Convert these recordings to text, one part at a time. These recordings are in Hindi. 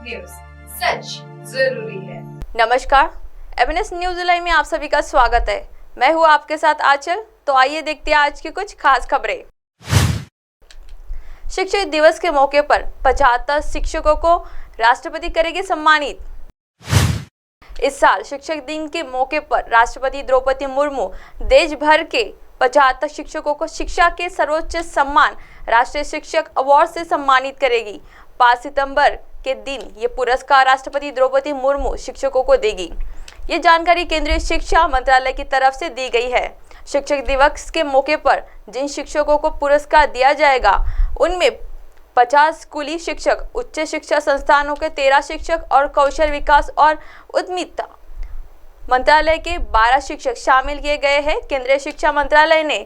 न्यूज, सच जरूरी है। नमस्कार, एमएनएस न्यूज लाइव में आप सभी का स्वागत है। मैं हूँ आपके साथ आंचल। तो आइए देखते हैं आज की कुछ खास खबरें। शिक्षक दिवस के मौके पर 75 शिक्षकों को राष्ट्रपति करेंगे सम्मानित। इस साल शिक्षक दिन के मौके पर राष्ट्रपति द्रौपदी मुर्मू देश भर के 75 शिक्षकों को शिक्षा के सर्वोच्च सम्मान राष्ट्रीय शिक्षक अवार्ड से सम्मानित करेगी। 5 सितंबर के दिन ये पुरस्कार राष्ट्रपति द्रौपदी मुर्मू शिक्षकों को देगी। ये जानकारी केंद्रीय शिक्षा मंत्रालय की तरफ से दी गई है। शिक्षक दिवस के मौके पर जिन शिक्षकों को पुरस्कार दिया जाएगा उनमें 50 स्कूली शिक्षक, उच्च शिक्षा संस्थानों के 13 शिक्षक और कौशल विकास और उद्यमिता मंत्रालय के 12 शिक्षक शामिल किए गए हैं। केंद्रीय शिक्षा मंत्रालय ने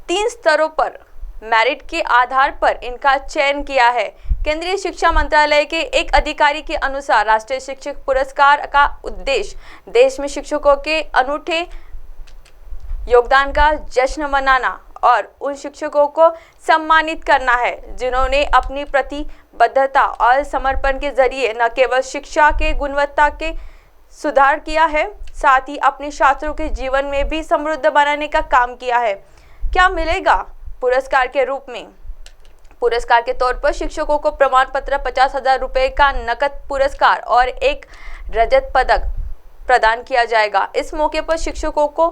3 स्तरों पर मेरिट के आधार पर इनका चयन किया है। केंद्रीय शिक्षा मंत्रालय के एक अधिकारी के अनुसार राष्ट्रीय शिक्षक पुरस्कार का उद्देश्य देश में शिक्षकों के अनूठे योगदान का जश्न मनाना और उन शिक्षकों को सम्मानित करना है जिन्होंने अपनी प्रतिबद्धता और समर्पण के जरिए न केवल शिक्षा के गुणवत्ता के सुधार किया है, साथ ही अपने छात्रों के जीवन में भी समृद्ध बनाने का काम किया है। क्या मिलेगा पुरस्कार के रूप में? पुरस्कार के तौर पर शिक्षकों को प्रमाण पत्र, 50,000 रुपये का नकद पुरस्कार और एक रजत पदक प्रदान किया जाएगा। इस मौके पर शिक्षकों को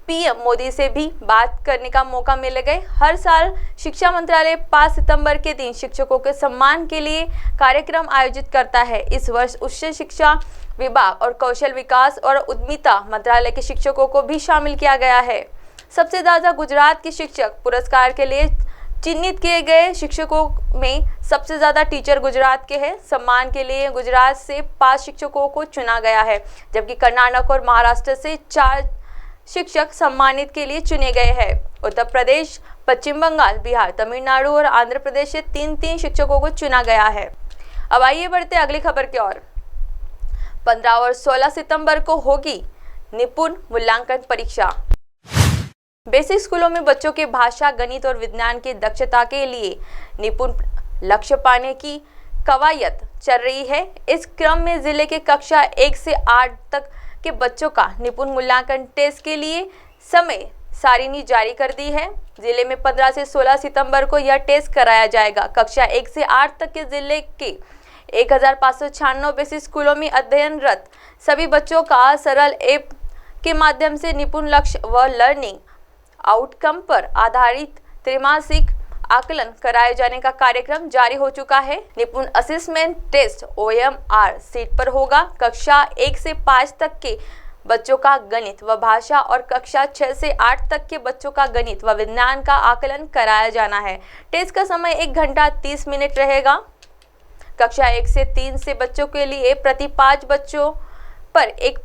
पीएम मोदी से भी बात करने का मौका मिलेगा। हर साल शिक्षा मंत्रालय 5 सितंबर के दिन शिक्षकों के सम्मान के लिए कार्यक्रम आयोजित करता है। इस वर्ष उच्च शिक्षा विभाग और कौशल विकास और उद्यमिता मंत्रालय के शिक्षकों को भी शामिल किया गया है। सबसे ज्यादा गुजरात के शिक्षक पुरस्कार के लिए चिन्हित किए गए शिक्षकों में सबसे ज्यादा टीचर गुजरात के हैं। सम्मान के लिए गुजरात से 5 शिक्षकों को चुना गया है, जबकि कर्नाटक और महाराष्ट्र से 4 शिक्षक सम्मानित के लिए चुने गए हैं। उत्तर प्रदेश, पश्चिम बंगाल, बिहार, तमिलनाडु और आंध्र प्रदेश से 3-3 शिक्षकों को चुना गया है। अब आइए बढ़ते अगली खबर की ओर। 15 और 16 सितंबर को होगी निपुण मूल्यांकन परीक्षा। बेसिक स्कूलों में बच्चों के भाषा, गणित और विज्ञान की दक्षता के लिए निपुण लक्ष्य पाने की कवायद चल रही है। इस क्रम में जिले के कक्षा 1 से 8 तक के बच्चों का निपुण मूल्यांकन टेस्ट के लिए समय सारिणी जारी कर दी है। जिले में 15 से 16 सितंबर को यह टेस्ट कराया जाएगा। कक्षा 1 से 8 तक के जिले के 1596 बेसिक स्कूलों में अध्ययनरत सभी बच्चों का सरल ऐप के माध्यम से निपुण लक्ष्य व लर्निंग आउटकम पर आधारित त्रैमासिक आकलन कराए जाने का कार्यक्रम जारी हो चुका है। निपुण असेसमेंट टेस्ट OMR सीट पर होगा। कक्षा 1 से 5 तक के बच्चों का गणित व भाषा और कक्षा 6 से 8 तक के बच्चों का गणित व विज्ञान का आकलन कराया जाना है। टेस्ट का समय 1 घंटा 30 मिनट रहेगा। कक्षा 1 से 3 से बच्चों के लिए प्रति 5 बच्चों पर एक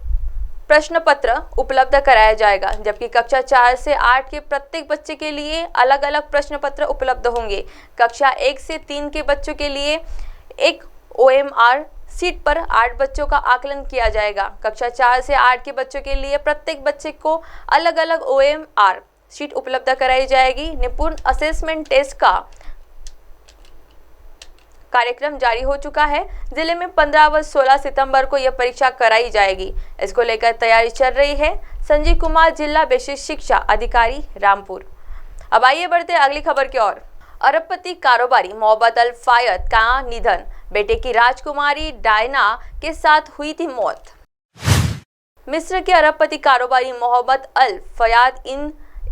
प्रश्न पत्र उपलब्ध कराया जाएगा, जबकि कक्षा 4 से 8 के प्रत्येक बच्चे के लिए अलग अलग प्रश्न पत्र उपलब्ध होंगे। कक्षा 1 से 3 के बच्चों के लिए एक OMR सीट पर 8 बच्चों का आकलन किया जाएगा। कक्षा 4 से 8 के बच्चों के लिए प्रत्येक बच्चे को अलग अलग OMR सीट उपलब्ध कराई जाएगी। निपुण असेसमेंट टेस्ट का कार्यक्रम जारी हो चुका है। जिले में 15 व 16 सितंबर को यह परीक्षा कराई जाएगी। इसको लेकर तैयारी चल रही है। संजीव कुमार, जिला बेसिक शिक्षा अधिकारी, रामपुर। अब आइए बढ़ते अगली खबर की ओर। अरबपति कारोबारी मोहम्मद अल फायद का निधन। बेटे की राजकुमारी डायना के साथ हुई थी मौत। मिस्र के अरबपति कारोबारी मोहम्मद अल फयाद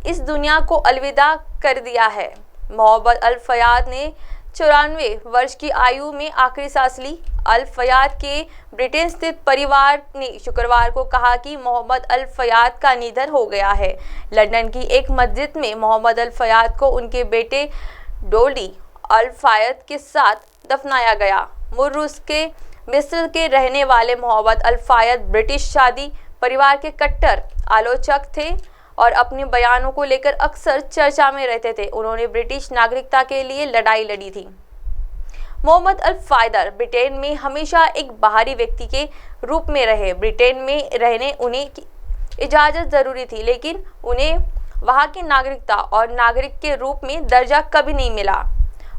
इस दुनिया को अलविदा कर दिया है। मोहम्मद अल फयाद ने 94 वर्ष की आयु में आखिरी सांस ली। अल फयाद के ब्रिटेन स्थित परिवार ने शुक्रवार को कहा कि मोहम्मद अल फयाद का निधन हो गया है। लंदन की एक मस्जिद में मोहम्मद अल फयाद को उनके बेटे डोली अल फायद के साथ दफनाया गया। मूल रूस के मिस्र के रहने वाले मोहम्मद अल फायद ब्रिटिश शादी परिवार के कट्टर आलोचक थे और अपने बयानों को लेकर अक्सर चर्चा में रहते थे। उन्होंने ब्रिटिश नागरिकता के लिए लड़ाई लड़ी थी। मोहम्मद अल फायद ब्रिटेन में हमेशा एक बाहरी व्यक्ति के रूप में रहे। ब्रिटेन में रहने उन्हें इजाज़त ज़रूरी थी, लेकिन उन्हें वहाँ की नागरिकता और नागरिक के रूप में दर्जा कभी नहीं मिला।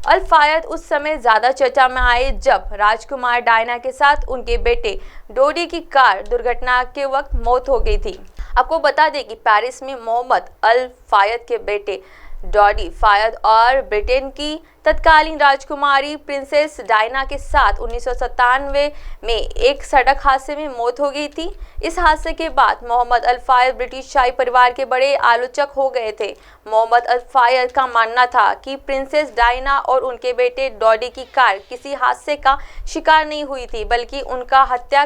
अल फायद उस समय ज्यादा चर्चा में आए जब राजकुमार डायना के साथ उनके बेटे डोडी की कार दुर्घटना के वक्त मौत हो गई थी। आपको बता दें कि पेरिस में मोहम्मद अल फायद के बेटे डॉडी फायद और ब्रिटेन की तत्कालीन राजकुमारी प्रिंसेस डायना के साथ 1997 में एक सड़क हादसे में मौत हो गई थी। इस हादसे के बाद मोहम्मद अल फायद ब्रिटिश शाही परिवार के बड़े आलोचक हो गए थे। मोहम्मद अल फायद का मानना था कि प्रिंसेस डायना और उनके बेटे डॉडी की कार किसी हादसे का शिकार नहीं हुई थी, बल्कि उनका हत्या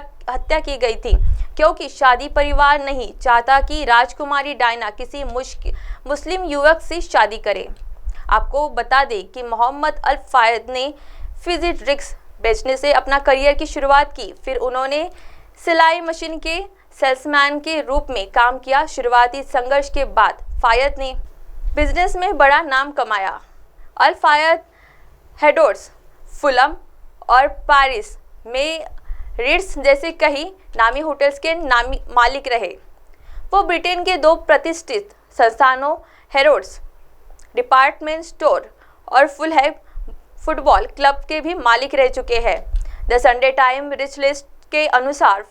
की गई थी, क्योंकि शादी परिवार नहीं चाहता कि राजकुमारी डायना किसी मुस्लिम युवक से शादी करे। आपको बता दें कि मोहम्मद अल फायद ने फिजी ड्रिंक्स बेचने से अपना करियर की शुरुआत की। फिर उन्होंने सिलाई मशीन के सेल्समैन के रूप में काम किया। शुरुआती संघर्ष के बाद फायद ने बिजनेस में बड़ा नाम कमाया। अल फायद हेडोर्स, फुलम और पेरिस में रिट्स जैसे कई नामी होटल्स के मालिक रहे। वो ब्रिटेन के 2 प्रतिष्ठित संस्थानों हेरोड्स डिपार्टमेंट स्टोर और फुलहैम फुटबॉल क्लब के भी मालिक रह चुके हैं। The Sunday time rich list के अनुसार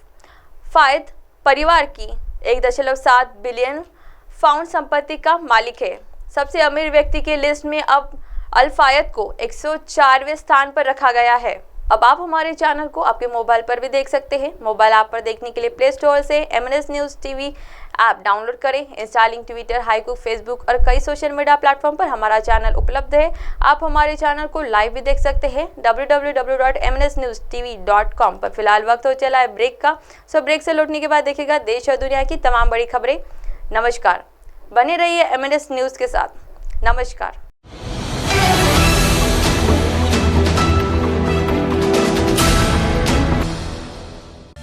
फायद परिवार की 1.7 बिलियन पाउंड संपत्ति का मालिक है। सबसे अमीर व्यक्ति के लिस्ट में अब अल फायद को 104वें स्थान पर रखा गया है। अब आप हमारे चैनल को आपके मोबाइल पर भी देख सकते हैं। मोबाइल ऐप पर देखने के लिए प्ले स्टोर से MNS news TV app download करें। इंस्टालिंग ट्विटर, हाइकू, फेसबुक और कई सोशल मीडिया प्लेटफॉर्म पर हमारा चैनल उपलब्ध है। आप हमारे चैनल को लाइव भी देख सकते हैं www.mnsnewstv.com पर। फिलहाल वक्त हो चला है ब्रेक का, सो ब्रेक से लौटने के बाद देखिएगा देश और दुनिया की तमाम बड़ी खबरें। नमस्कार, बने रहिए MNS न्यूज़ के साथ। नमस्कार।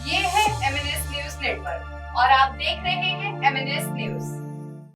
ये है MNS न्यूज़ नेटवर्क और आप देख रहे हैं MNS न्यूज़।